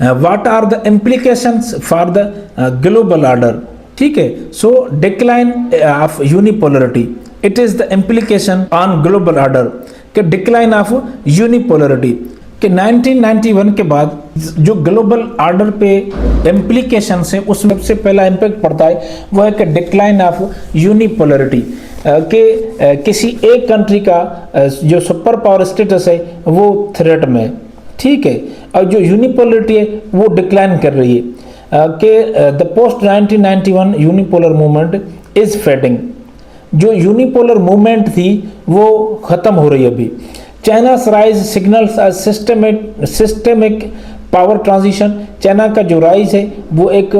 What are the implications for the global order, ठीक है। So decline of unipolarity, it is the implication on global order के decline of unipolarity कि 1991 के बाद जो global order पे इम्प्लीकेशंस है उसमें सबसे पहला इम्पैक्ट पड़ता है वो है कि डिक्लाइन ऑफ यूनिपोलरिटी कि किसी एक कंट्री का जो सुपर पावर स्टेटस है वो थ्रेट में है, ठीक है, और जो यूनिपोलरिटी है वो डिक्लाइन कर रही है कि the post 1991 unipolar movement is fading. जो यूनिपोलर मूवमेंट थी वो खत्म हो रही है अभी। चाइना's rise signals a systemic power transition, China का जो राइज है वो एक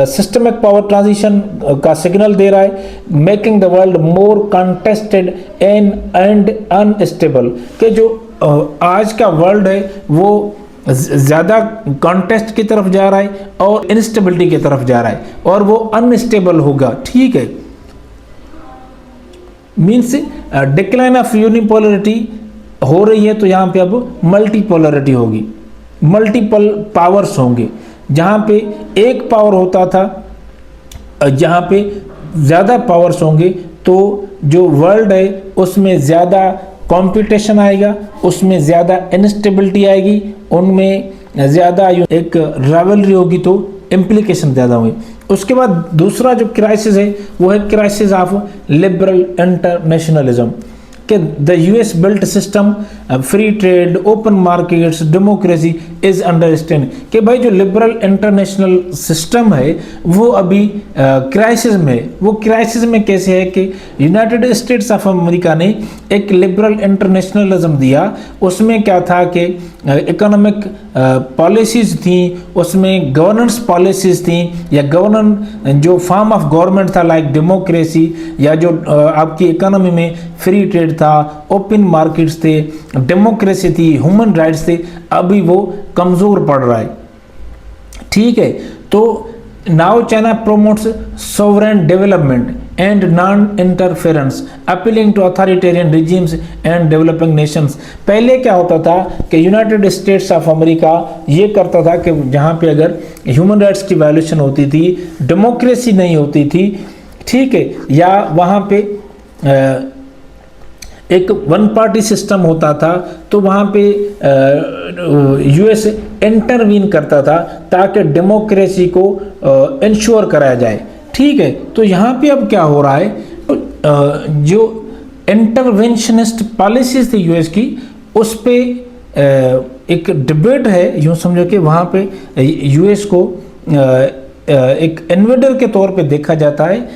सिस्टमिक पावर ट्रांजिशन का सिग्नल दे रहा है, making the world more contested and unstable कि जो आज का वर्ल्ड है वो ज़्यादा कॉन्टेस्ट की तरफ जा रहा है और इंस्टेबिलिटी की तरफ जा रहा है और वो अनस्टेबल होगा, ठीक है। मीन्स डिक्लाइन ऑफ यूनिपोलरिटी हो रही है तो यहाँ पे अब मल्टीपोलरिटी होगी, मल्टीपल पावर्स होंगे। जहाँ पे एक पावर होता था, जहाँ पे ज़्यादा पावर्स होंगे तो जो वर्ल्ड है उसमें ज़्यादा कंपटीशन आएगा, उसमें ज़्यादा इनस्टेबिलिटी आएगी, उनमें ज़्यादा एक राइवलरी होगी तो इम्प्लीकेशन ज़्यादा हुई। उसके बाद दूसरा जो क्राइसिस है वो है क्राइसिस ऑफ लिबरल इंटरनेशनलिज्म कि the US built system free trade open markets democracy is under strain कि भाई जो लिबरल इंटरनेशनल सिस्टम है वो अभी क्राइसिस में है। वो क्राइसिस में कैसे है कि यूनाइटेड स्टेट्स ऑफ अमेरिका ने एक लिबरल इंटरनेशनलिज्म दिया, उसमें क्या था कि इकोनॉमिक पॉलिसीज थी, उसमें गवर्नेंस पॉलिसीज थी या जो फॉर्म ऑफ गवर्नमेंट था लाइक डेमोक्रेसी या जो आपकी इकोनॉमी में फ्री ट्रेड था, ओपन मार्केट्स थे, डेमोक्रेसी थी, ह्यूमन राइट्स थे, अभी वो कमज़ोर पड़ रहा है, ठीक है। तो now China promotes sovereign development and non interference appealing to authoritarian regimes and developing nations. पहले क्या होता था कि यूनाइटेड स्टेट्स ऑफ अमेरिका ये करता था कि जहाँ पे अगर ह्यूमन राइट्स की वायलेशन होती थी, डेमोक्रेसी नहीं होती थी, ठीक है, या वहाँ पे एक वन पार्टी सिस्टम होता था तो वहाँ पे यूएस इंटरवीन करता था ताकि डेमोक्रेसी को इंश्योर कराया जाए, ठीक है। तो यहाँ पे अब क्या हो रहा है, जो इंटरवेंशनिस्ट पॉलिसीज थी यूएस की उस पे एक डिबेट है, यूँ समझो कि वहाँ पे यूएस को एक इन्वेडर के तौर पे देखा जाता है।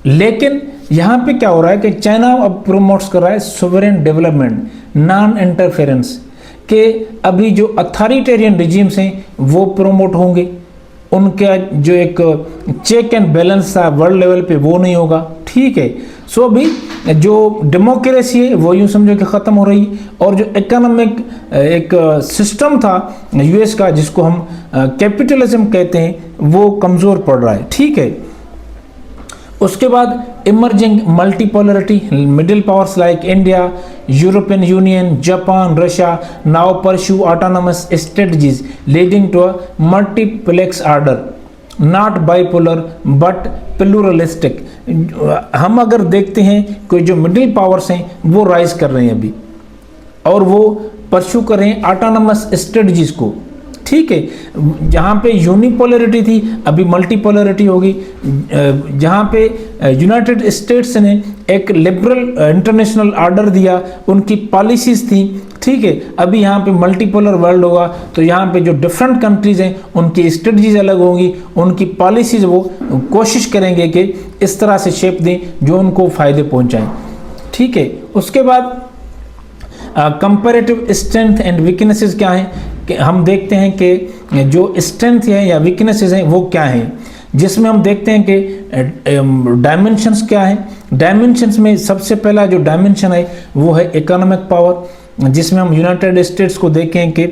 लेकिन यहाँ पे क्या हो रहा है कि चाइना अब प्रोमोट्स कर रहा है सोवरेन डेवलपमेंट, नॉन इंटरफेरेंस के अभी जो अथॉरिटेरियन रिजीम्स हैं वो प्रोमोट होंगे, उनका जो एक चेक एंड बैलेंस था वर्ल्ड लेवल पे वो नहीं होगा, ठीक है। सो अभी जो डेमोक्रेसी है वो यूँ समझो कि ख़त्म हो रही और जो इकोनॉमिक एक सिस्टम था यूएस का जिसको हम कैपिटलिज्म कहते हैं वो कमज़ोर पड़ रहा है, ठीक है। उसके बाद emerging multipolarity, middle powers like India, European Union, Japan, Russia now pursue autonomous strategies leading to a multiplex order not bipolar but pluralistic. हम अगर देखते हैं कि जो मिडिल पावर्स हैं वो राइज कर रहे हैं अभी और वो परस्यू कर रहे हैं ऑटोनमस स्ट्रेटजीज को, ठीक है। जहाँ पे यूनिपोलरिटी थी अभी मल्टीपोलरिटी होगी, जहाँ पे यूनाइटेड स्टेट्स ने एक लिबरल इंटरनेशनल ऑर्डर दिया, उनकी पॉलिसीज थी, ठीक है, अभी यहाँ पे मल्टीपोलर वर्ल्ड होगा तो यहाँ पे जो डिफरेंट कंट्रीज हैं उनकी स्ट्रेटजीज अलग होंगी, उनकी पॉलिसीज वो कोशिश करेंगे कि इस तरह से शेप दें जो उनको फ़ायदे पहुँचाएँ, ठीक है। उसके बाद कंपैरेटिव स्ट्रेंथ एंड वीकनेसेस क्या हैं कि हम देखते हैं कि जो स्ट्रेंथ है या वीकनेसेस हैं वो क्या हैं, जिसमें हम देखते हैं कि डायमेंशंस क्या हैं। डायमेंशंस में सबसे पहला जो डायमेंशन है वो है इकोनॉमिक पावर, जिसमें हम यूनाइटेड स्टेट्स को देखें कि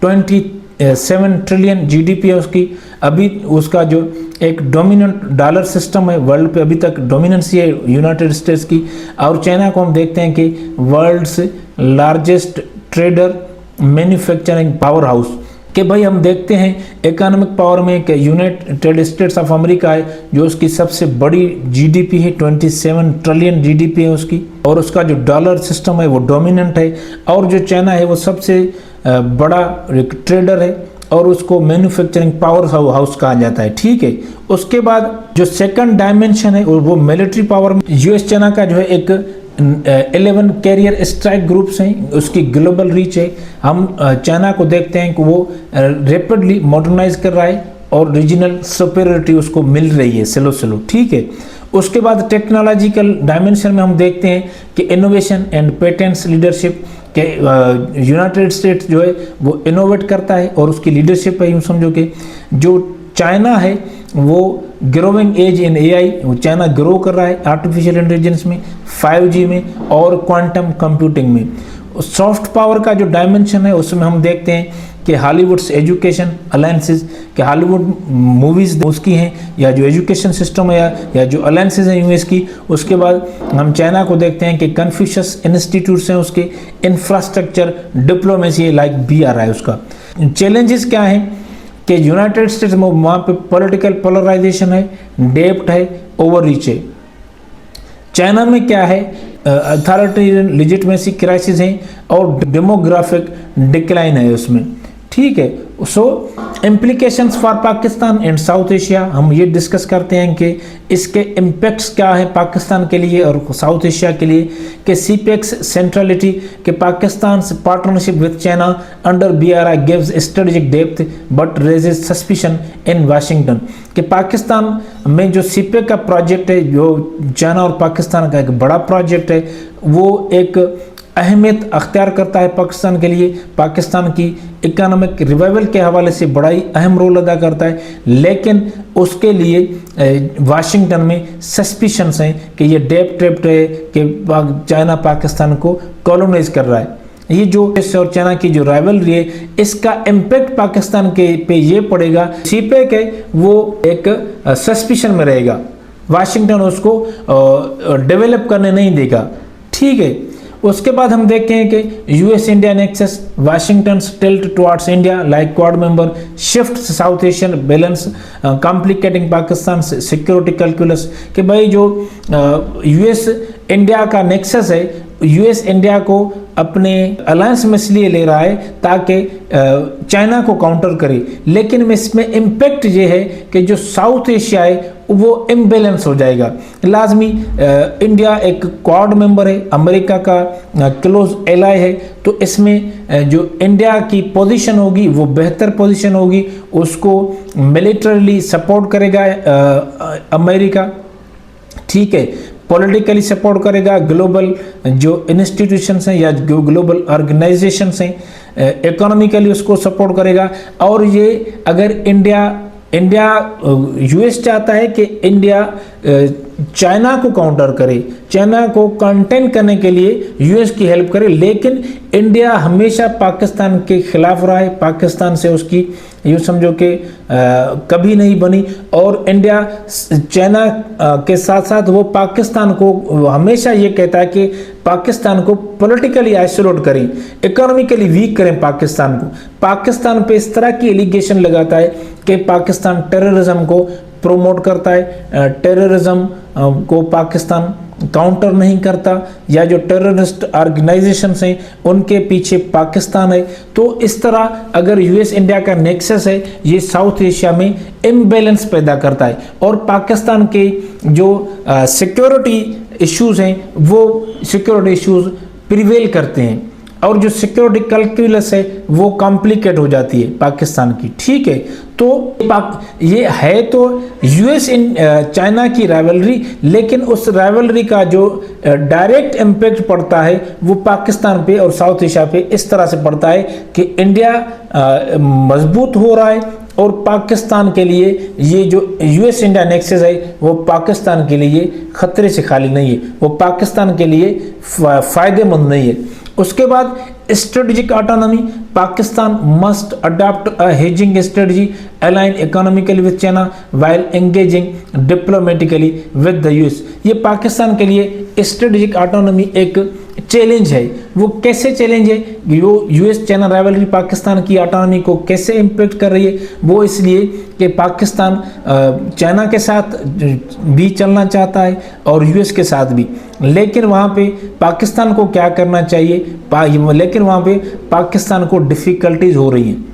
27 ट्रिलियन जीडीपी है उसकी, अभी उसका जो एक डोमिनेंट डॉलर सिस्टम है वर्ल्ड पे, अभी तक डोमिनेंसी है यूनाइटेड स्टेट्स की। और चाइना को हम देखते हैं कि world's largest trader manufacturing power house कि भाई हम देखते हैं इकोनॉमिक पावर में कि यूनाइटेड स्टेट्स ऑफ अमेरिका है जो उसकी सबसे बड़ी जीडीपी है, 27 ट्रिलियन जीडीपी है उसकी, और उसका जो डॉलर सिस्टम है वो डोमिनेंट है, और जो चाइना है वो सबसे बड़ा ट्रेडर है और उसको मैन्युफैक्चरिंग पावर हाउस कहा जाता है। ठीक है, उसके बाद जो सेकंड डायमेंशन है वो मिलिट्री पावर में यूएस चाइना का जो है एक 11 कैरियर स्ट्राइक ग्रुप्स हैं, उसकी ग्लोबल रीच है। हम चाइना को देखते हैं कि वो रैपिडली मॉडर्नाइज कर रहा है और रीजनल सुपेरियरिटी उसको मिल रही है स्लो स्लो। ठीक है, उसके बाद टेक्नोलॉजिकल डायमेंशन में हम देखते हैं कि इनोवेशन एंड पेटेंट्स लीडरशिप के यूनाइटेड स्टेट्स जो है वो इनोवेट करता है और उसकी लीडरशिप है। यूँ समझो कि जो चाइना है वो ग्रोइंग एज इन एआई, वो चाइना ग्रो कर रहा है आर्टिफिशियल इंटेलिजेंस में, 5G में और क्वांटम कंप्यूटिंग में। सॉफ्ट पावर का जो डायमेंशन है उसमें हम देखते हैं कि हॉलीवुड्स एजुकेशन अलायंसेस, कि हॉलीवुड मूवीज़ उसकी हैं या जो एजुकेशन सिस्टम है या जो अलायंसेस हैं यूएस की। उसके बाद हम चाइना को देखते हैं कि कन्फ्यूशियस इंस्टीट्यूट्स हैं उसके, इंफ्रास्ट्रक्चर, डिप्लोमेसी लाइक भी आ रहा है उसका। चैलेंजेस क्या हैं कि यूनाइटेड स्टेट्स में वहाँ पे पॉलिटिकल पोलराइजेशन है, डेप्ट है, ओवर रीच है। चाइना में क्या है, अथॉरिटेरियन लेजिटिमेसी क्राइसिस है और डेमोग्राफिक डिक्लाइन है उसमें। ठीक है, so implications for Pakistan and South Asia हम ये डिस्कस करते हैं कि इसके इम्पैक्ट्स क्या है पाकिस्तान के लिए और साउथ एशिया के लिए। कि सीपेक्स सेंट्रलिटी, कि Pakistan partnership with China under BRI gives strategic depth but raises suspicion in Washington. कि पाकिस्तान में जो सीपेक का प्रोजेक्ट है, जो चाइना और पाकिस्तान का एक बड़ा प्रोजेक्ट है, वो एक अहमियत अख्तियार करता है पाकिस्तान के लिए, पाकिस्तान की इकोनॉमिक रिवाइवल के हवाले से बड़ा ही अहम रोल अदा करता है। लेकिन उसके लिए वाशिंगटन में सस्पिशंस हैं कि ये डेप्ट है कि चाइना पाकिस्तान को कॉलोनाइज कर रहा है। ये जो और चाइना की जो राइवलरी है इसका इम्पैक्ट पाकिस्तान के पे ये पड़ेगा। सीपेक है वो एक सस्पिशन में रहेगा, वाशिंगटन उसको डेवलप करने नहीं देगा। ठीक है, उसके बाद हम देखते हैं कि US India nexus, Washington tilt towards India like quad member, shift south Asian balance, complicating Pakistan security calculus. कि भाई जो यूएस इंडिया का नेक्सस है, यूएस इंडिया को अपने अलायंस में इसलिए ले रहा है ताकि चाइना को काउंटर करे, लेकिन इसमें इम्पैक्ट ये है कि जो साउथ एशिया है वो इम्बैलेंस हो जाएगा। लाजमी इंडिया एक क्वाड मेंबर है, अमेरिका का क्लोज एलाय है, तो इसमें जो इंडिया की पोजीशन होगी वो बेहतर पोजीशन होगी, उसको मिलिटरीली सपोर्ट करेगा अमेरिका। ठीक है, पॉलिटिकली सपोर्ट करेगा, ग्लोबल जो इंस्टीट्यूशंस हैं या जो ग्लोबल ऑर्गेनाइजेशंस हैं, इकोनॉमिकली उसको सपोर्ट करेगा। और ये अगर इंडिया यूएस चाहता है कि इंडिया चाइना को काउंटर करे, चाइना को कंटेन करने के लिए यूएस की हेल्प करे, लेकिन इंडिया हमेशा पाकिस्तान के खिलाफ रहा है, पाकिस्तान से उसकी यूँ समझो कि कभी नहीं बनी। और इंडिया चाइना के साथ साथ वो पाकिस्तान को हमेशा ये कहता है कि पाकिस्तान को पॉलिटिकली आइसोलेट करें, इकोनॉमिकली वीक करें पाकिस्तान को। पाकिस्तान पे इस तरह की एलिगेशन लगाता है कि पाकिस्तान टेररिज्म को प्रोमोट करता है, टेररिज्म को पाकिस्तान काउंटर नहीं करता, या जो टेररिस्ट ऑर्गेनाइजेशंस हैं उनके पीछे पाकिस्तान है। तो इस तरह अगर यूएस इंडिया का नेक्सस है ये साउथ एशिया में इम्बैलेंस पैदा करता है, और पाकिस्तान के जो सिक्योरिटी इश्यूज हैं वो सिक्योरिटी इश्यूज प्रिवेल करते हैं, और जो सिक्योरिटी कैलकुलस है वो कॉम्प्लिकेट हो जाती है पाकिस्तान की। ठीक है, तो ये है तो यूएस इन चाइना की राइवलरी, लेकिन उस राइवलरी का जो डायरेक्ट इम्पैक्ट पड़ता है वो पाकिस्तान पे और साउथ एशिया पे इस तरह से पड़ता है कि इंडिया मजबूत हो रहा है, और पाकिस्तान के लिए ये जो यूएस इंडिया नेक्सस है वो पाकिस्तान के लिए खतरे से खाली नहीं है, वो पाकिस्तान के लिए फ़ायदेमंद नहीं है। उसके बाद strategic autonomy, Pakistan must adopt a hedging strategy, align economically with China while engaging diplomatically with the US। ये पाकिस्तान के लिए स्ट्रेटेजिक ऑटोनॉमी एक चैलेंज है। वो कैसे चैलेंज है? वो यूएस चाइना राइवलरी पाकिस्तान की ऑटोनॉमी को कैसे इम्पेक्ट कर रही है? वो इसलिए कि पाकिस्तान चाइना के साथ भी चलना चाहता है और यूएस के साथ भी, लेकिन वहाँ पे पाकिस्तान को क्या करना चाहिए, लेकिन वहाँ पे पाकिस्तान को डिफ़िकल्टीज हो रही हैं।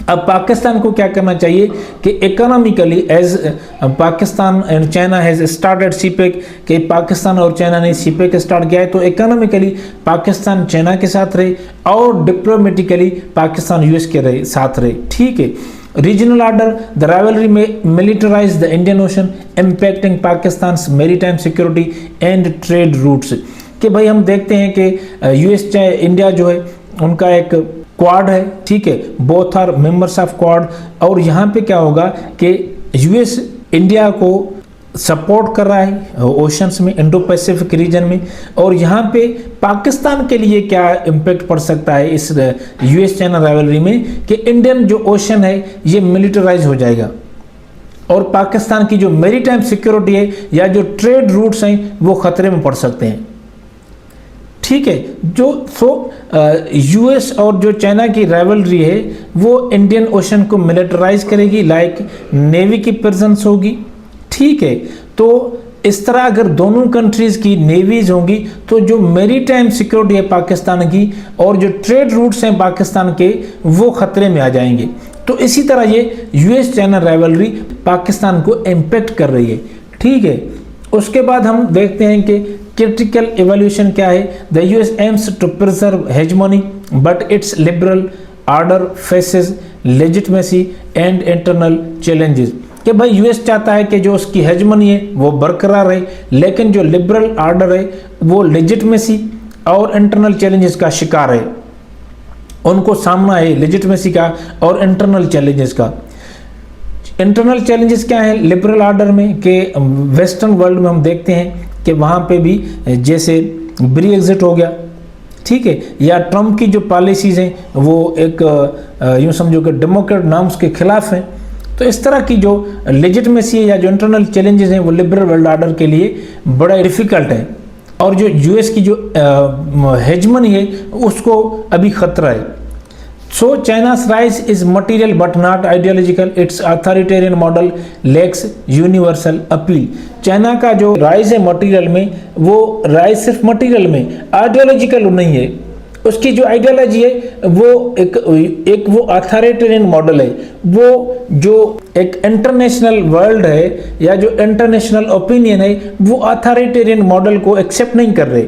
अब पाकिस्तान को क्या करना चाहिए कि economically as Pakistan and China has started CPEC, कि पाकिस्तान और चाइना ने सीपेक स्टार्ट किया है, तो इकोनॉमिकली पाकिस्तान चाइना के साथ रहे और डिप्लोमेटिकली पाकिस्तान यूएस के साथ रहे। ठीक है। रीजनल ऑर्डर, द राइवलरी में militarise the Indian ocean impacting Pakistan maritime security and trade routes. कि भाई हम देखते हैं कि यूएस इंडिया जो है उनका एक क्वाड है, ठीक है, both are members of Quad, और यहाँ पे क्या होगा कि यूएस इंडिया को सपोर्ट कर रहा है ओशंस में, इंडो पैसिफिक रीजन में, और यहाँ पे पाकिस्तान के लिए क्या इम्पैक्ट पड़ सकता है इस यूएस चाइना राइवलरी में कि इंडियन जो ओशन है ये मिलिटराइज हो जाएगा और पाकिस्तान की जो मैरीटाइम सिक्योरिटी है या जो ट्रेड रूट्स हैं वो खतरे में पड़ सकते हैं। ठीक है। जो यूएस और जो चाइना की राइवलरी है वो इंडियन ओशन को मिलिटराइज करेगी, लाइक नेवी की प्रेजेंस होगी। ठीक है। तो इस तरह अगर दोनों कंट्रीज की नेवीज होंगी तो जो मैरीटाइम सिक्योरिटी है पाकिस्तान की और जो ट्रेड रूट्स हैं पाकिस्तान के वो खतरे में आ जाएंगे। तो इसी तरह ये यूएस चाइना राइवलरी पाकिस्तान को इम्पेक्ट कर रही है। ठीक है। उसके बाद हम देखते हैं कि क्रिटिकल इवैल्यूएशन क्या है। The US aims to preserve hegemony but its liberal order faces legitimacy and internal challenges. कि भाई यूएस चाहता है कि जो उसकी हेजमनी है वो बरकरार रहे, लेकिन जो लिबरल ऑर्डर है वो लेजिटिमेसी और इंटरनल चैलेंजेस का शिकार है, उनको सामना है लेजिटिमेसी का और इंटरनल चैलेंजेस का। इंटरनल चैलेंजेस क्या है लिबरल ऑर्डर में कि वेस्टर्न वर्ल्ड में हम देखते हैं कि वहाँ पे भी जैसे ब्रेक्जिट हो गया, ठीक है, या ट्रम्प की जो पॉलिसीज़ हैं वो एक यूँ समझो कि डेमोक्रेट नॉर्म्स के खिलाफ हैं। तो इस तरह की जो लेजिटिमेसी है या जो इंटरनल चैलेंजेस हैं वो लिबरल वर्ल्ड ऑर्डर के लिए बड़ा डिफ़िकल्ट है, और जो यूएस की जो हेजमनी है उसको अभी खतरा है। So China's rise is material but not ideological. Its authoritarian model lacks universal appeal. China का जो राइज है मटेरियल में, वो राइज सिर्फ मटेरियल में, आइडियोलॉजिकल नहीं है। उसकी जो आइडियोलॉजी है वो एक वो अथॉरिटेरियन मॉडल है, वो जो एक इंटरनेशनल वर्ल्ड है या जो इंटरनेशनल ओपिनियन है वो अथॉरिटेरियन मॉडल को एक्सेप्ट नहीं कर रहे।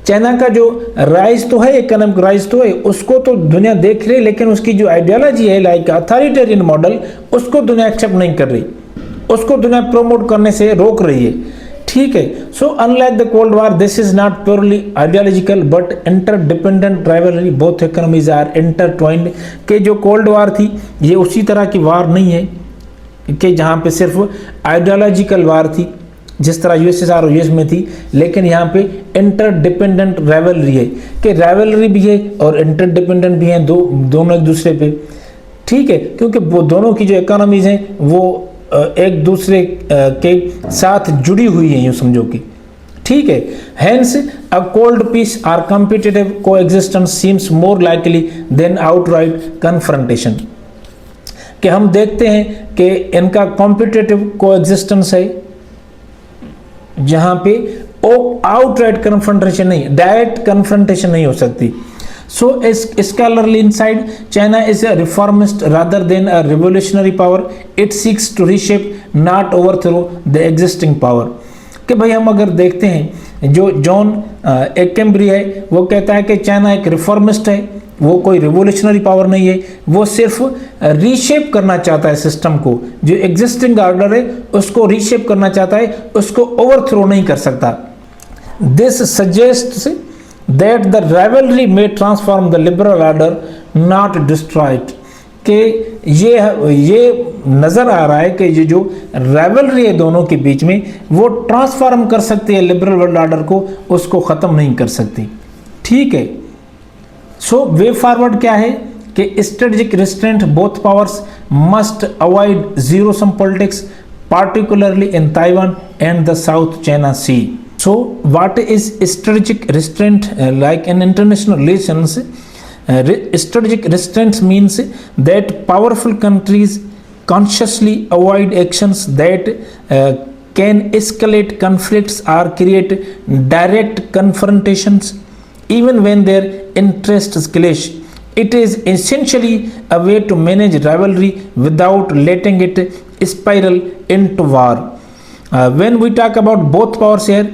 चाइना का जो राइज तो है, इकोनॉमिक राइज तो है, उसको तो दुनिया देख रही है, लेकिन उसकी जो आइडियोलॉजी है लाइक अथॉरिटेरियन मॉडल उसको दुनिया एक्सेप्ट नहीं कर रही, उसको दुनिया प्रोमोट करने से रोक रही है। ठीक है। So unlike the cold war this is not purely ideological but interdependent rivalry, both economies are intertwined. के जो कोल्ड वार थी ये उसी तरह की वार नहीं है कि जहाँ पे सिर्फ आइडियोलॉजिकल वार थी जिस तरह यूएसएसआर और यूएस में थी, लेकिन यहाँ पे इंटरडिपेंडेंट राइवलरी है कि राइवलरी भी है और इंटरडिपेंडेंट भी हैं, दोनों एक दूसरे पे। ठीक है। क्योंकि वो दोनों की जो इकोनॉमीज हैं वो एक दूसरे के साथ जुड़ी हुई हैं, यूँ समझो कि। ठीक है। Hence a cold peace or competitive coexistence seems more likely than outright confrontation. कि हम देखते हैं कि इनका कॉम्पिटिटिव को एग्जिस्टेंस है जहां पे आउटराइट कन्फ्रंटेशन नहीं, डायरेक्ट कन्फ्रंटेशन नहीं हो सकती। So scholarly inside China is a reformist rather than a revolutionary power, it seeks to reshape not overthrow the existing power. कि भाई हम अगर देखते हैं जो जॉन एकेम्ब्री है वो कहता है कि चाइना एक रिफॉर्मिस्ट है, वो कोई रिवोल्यूशनरी पावर नहीं है, वो सिर्फ रीशेप करना चाहता है सिस्टम को, जो एग्जिस्टिंग ऑर्डर है उसको रीशेप करना चाहता है, उसको ओवरथ्रो नहीं कर सकता। This suggests that the rivalry may transform the liberal order not destroy it. कि ये नज़र आ रहा है कि ये जो राइवलरी है दोनों के बीच में वो ट्रांसफॉर्म कर सकती है लिबरल वर्ल्ड ऑर्डर को, उसको ख़त्म नहीं कर सकती। ठीक है। सो वे फॉरवर्ड क्या है कि strategic restraint both powers must avoid zero sum politics particularly in Taiwan and the South China Sea. So what is strategic restraint like in international relations? Strategic restraint means that powerful countries consciously avoid actions that can escalate conflicts or create direct confrontations even when their interests clash. It is essentially a way to manage rivalry without letting it spiral into war. When we talk about both powers here,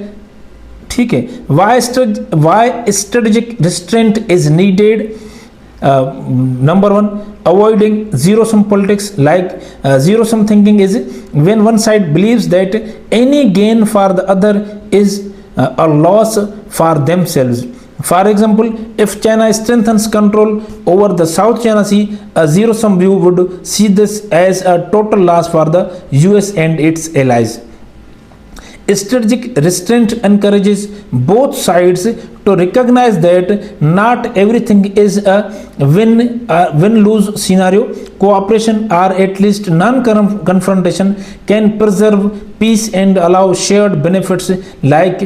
ठीक है, why strategic restraint is needed? Number one, avoiding zero sum politics. Like zero sum thinking is when one side believes that any gain for the other is a loss for themselves. For example, if China strengthens control over the South China Sea, a zero sum view would see this as a total loss for the US and its allies. Strategic restraint encourages both sides to recognize that not everything is a win-lose scenario. Cooperation or at least non-confrontation can preserve peace and allow shared benefits like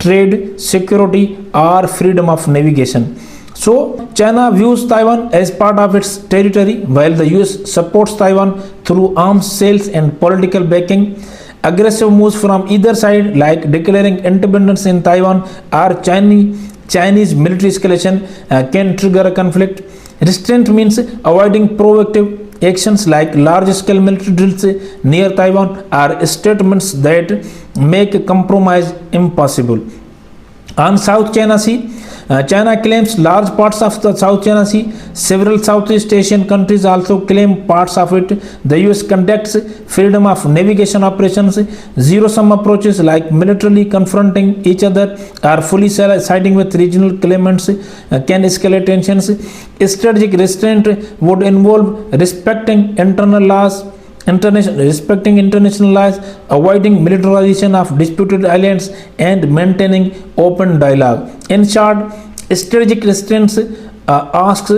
trade, security or freedom of navigation. So China views Taiwan as part of its territory while the US supports Taiwan through arms sales and political backing. Aggressive moves from either side like declaring independence in Taiwan or Chinese military escalation can trigger a conflict. Restraint means avoiding provocative actions like large-scale military drills near Taiwan or statements that make compromise impossible. On South China Sea, China claims large parts of the South China Sea. Several Southeast Asian countries also claim parts of it. The US conducts freedom of navigation operations. Zero-sum approaches like militarily confronting each other or fully siding with regional claimants can escalate tensions. Strategic restraint would involve respecting international laws, avoiding militarization of disputed islands, and maintaining open dialogue. In short, strategic restraints asks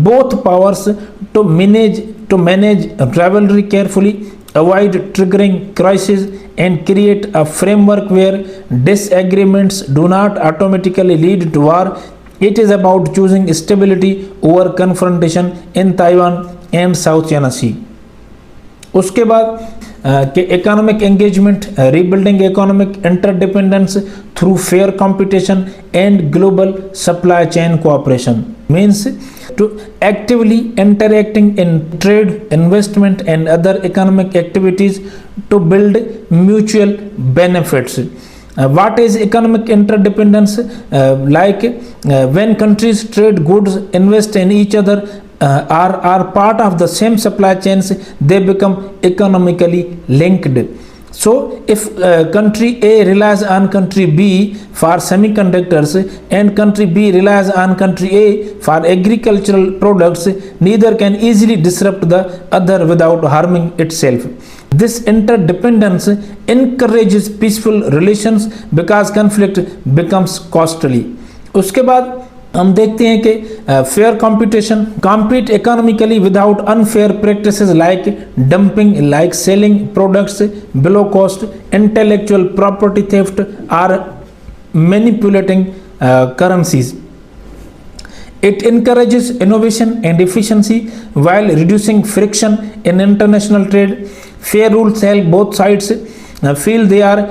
both powers to manage rivalry carefully, avoid triggering crises, and create a framework where disagreements do not automatically lead to war. It is about choosing stability over confrontation in Taiwan and South China Sea. उसके बाद कि economic engagement, rebuilding economic interdependence through fair competition and global supply chain cooperation means to actively interacting in trade, investment and other economic activities to build mutual benefits. What is economic interdependence? When countries trade goods, invest in each other, are part of the same supply chains, they become economically linked. So if country A relies on country B for semiconductors and country B relies on country A for agricultural products, neither can easily disrupt the other without harming itself. This interdependence encourages peaceful relations because conflict becomes costly. उसके बाद हम देखते हैं कि fair competition, compete economically without unfair practices like dumping, like selling products below cost, intellectual property theft or manipulating currencies. It encourages innovation and efficiency while reducing friction in international trade. Fair rules help both sides feel they are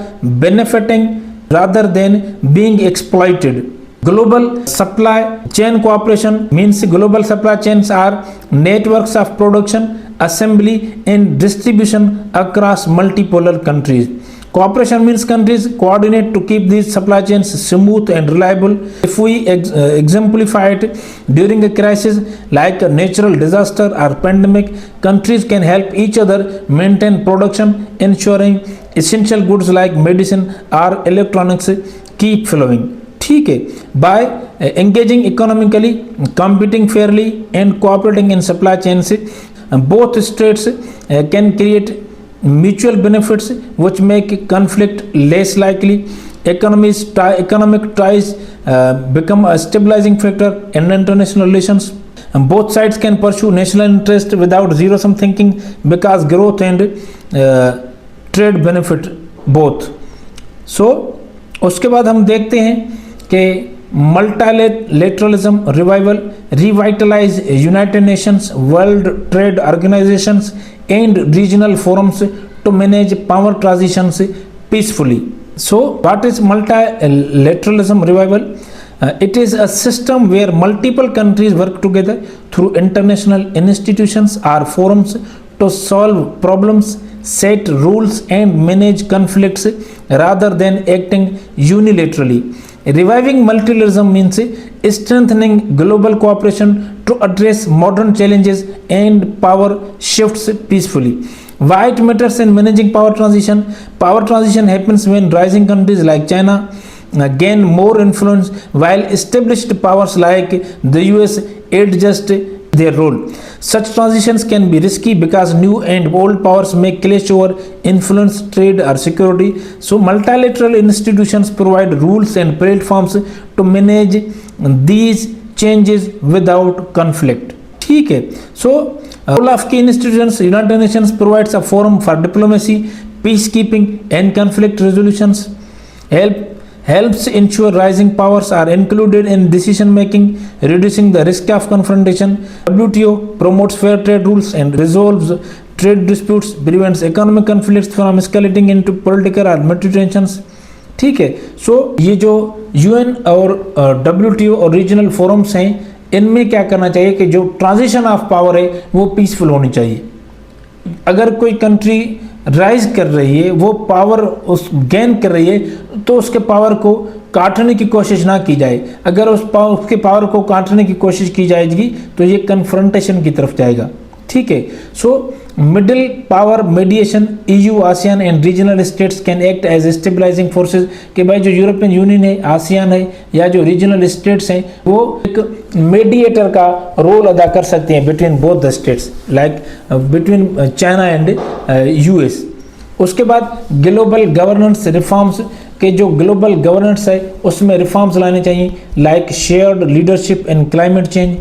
benefiting rather than being exploited. Global supply chain cooperation means global supply chains are networks of production, assembly and distribution across multipolar countries. Cooperation means countries coordinate to keep these supply chains smooth and reliable. If we exemplify it during a crisis like a natural disaster or pandemic, countries can help each other maintain production, ensuring essential goods like medicine or electronics keep flowing. ठीक है, by engaging economically, competing fairly and cooperating in supply chains, both states can create mutual benefits which make conflict less likely. economic ties become a stabilizing factor in international relations. And both sides can pursue national interest without zero-sum thinking because growth and trade benefit both. So उसके बाद हम देखते हैं कि multilateralism revival revitalize United Nations, World Trade Organizations and regional forums to manage power transitions peacefully. So what is multilateralism revival? It is a system where multiple countries work together through international institutions or forums to solve problems, set rules and manage conflicts rather than acting unilaterally. Reviving multilateralism means strengthening global cooperation to address modern challenges and power shifts peacefully. Why it matters in managing power transition? Power transition happens when rising countries like China gain more influence while established powers like the US adjust their role. Such transitions can be risky because new and old powers may clash over influence, trade or security. So multilateral institutions provide rules and platforms to manage these changes without conflict. ठीक है. So all of key institutions, United Nations provides a forum for diplomacy, peacekeeping and conflict resolutions. Helps ensure rising powers are included in decision making, reducing the risk of confrontation. WTO promotes fair trade rules and resolves trade disputes, prevents economic conflicts from escalating into political or military tensions. ठीक है. सो ये जो UN और WTO और regional forums हैं, इनमें क्या करना चाहिए कि जो ट्रांजिशन ऑफ पावर है वो पीसफुल होनी चाहिए. अगर कोई कंट्री राइज कर रही है, वो पावर उस गेन कर रही है, तो उसके पावर को काटने की कोशिश ना की जाए. अगर उसके पावर को काटने की कोशिश की जाएगी तो ये कन्फ्रंटेशन की तरफ जाएगा. ठीक है. So middle power mediation, EU, ASEAN and regional states can act as stabilising forces. कि भाई जो यूरोपियन यूनियन है, आसियान है या जो रीजनल स्टेट्स हैं, वो एक मीडिएटर का रोल अदा कर सकते हैं between both the states, like between China and US. उसके बाद ग्लोबल गवर्नेंस रिफॉर्म्स, के जो ग्लोबल गवर्नेंस है उसमें रिफॉर्म्स लाने चाहिए, like shared leadership in climate change,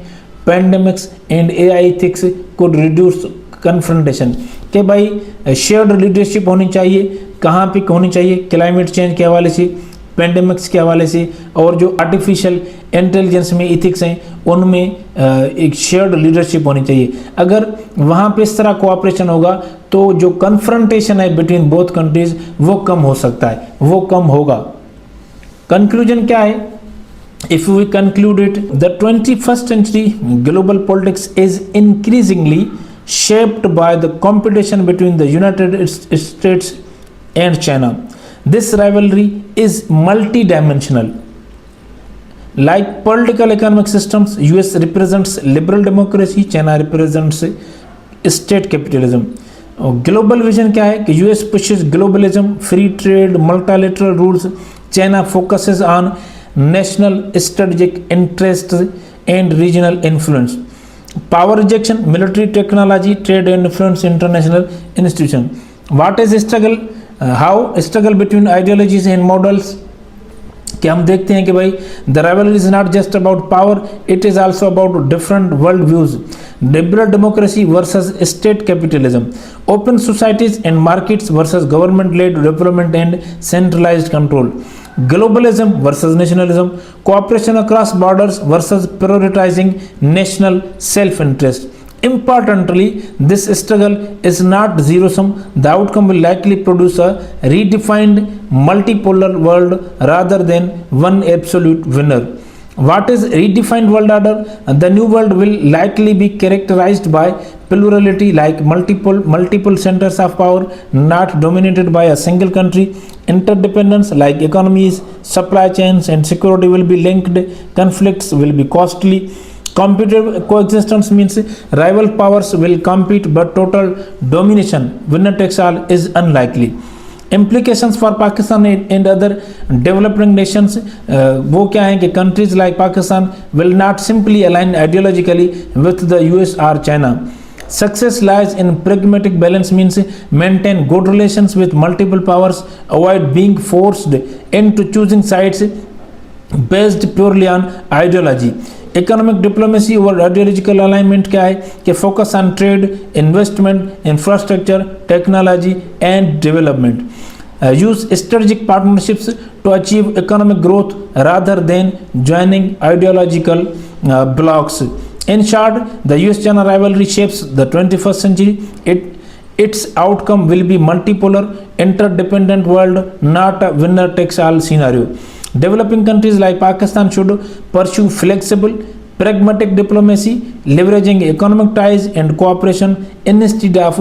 pandemics and AI ethics could reduce confrontation. कि भाई शेयर्ड लीडरशिप होनी चाहिए. कहाँ पे होनी चाहिए? क्लाइमेट चेंज के हवाले से, पेंडेमिक्स के हवाले से, और जो आर्टिफिशियल इंटेलिजेंस में इथिक्स हैं उनमें एक शेयर्ड लीडरशिप होनी चाहिए. अगर वहाँ पे इस तरह कोऑपरेशन होगा तो जो कन्फ्रंटेशन है बिटवीन बोथ कंट्रीज वो कम हो सकता है, वो कम होगा. कंक्लूजन क्या है? If we conclude it, the 21st century global politics is increasingly shaped by the competition between the United States and China. This rivalry is multidimensional. Like political economic systems, US represents liberal democracy, China represents state capitalism. Global vision क्या है कि US pushes globalism, free trade, multilateral rules. China focuses on national strategic interests and regional influence. Power rejection, military technology, trade and influence, international institution. What is struggle? How struggle between ideologies and models? कि हम देखते हैं कि भाई the rivalry is not just about power, it is also about different world views. Liberal democracy versus state capitalism, open societies and markets versus government-led development and centralized control. Globalism versus nationalism, cooperation across borders versus prioritizing national self-interest. Importantly, this struggle is not zero-sum. The outcome will likely produce a redefined multipolar world rather than one absolute winner. What is redefined world order? The new world will likely be characterized by plurality, like multiple centers of power, not dominated by a single country. Interdependence, like economies, supply chains and security will be linked. Conflicts will be costly. Competitive coexistence means rival powers will compete, but total domination, winner takes all, is unlikely. Implications for Pakistan and other developing nations, वो क्या है कि countries like Pakistan will not simply align ideologically with the US or China. Success lies in pragmatic balance, means maintain good relations with multiple powers, avoid being forced into choosing sides based purely on ideology. Economic diplomacy और ideological alignment क्या है कि focus on trade, investment, infrastructure, technology and development. Use strategic partnerships to achieve economic growth rather than joining ideological blocks. In short, the US-China rivalry shapes the 21st century. Its outcome will be multipolar, interdependent world, not a winner-takes-all scenario. Developing countries like Pakistan should pursue flexible, pragmatic diplomacy, leveraging economic ties and cooperation instead of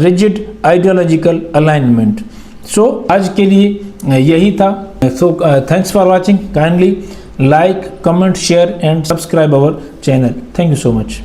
rigid ideological alignment. सो आज के लिए यही था. So thanks for watching. Kindly like, comment, share and subscribe our channel. Thank you so much.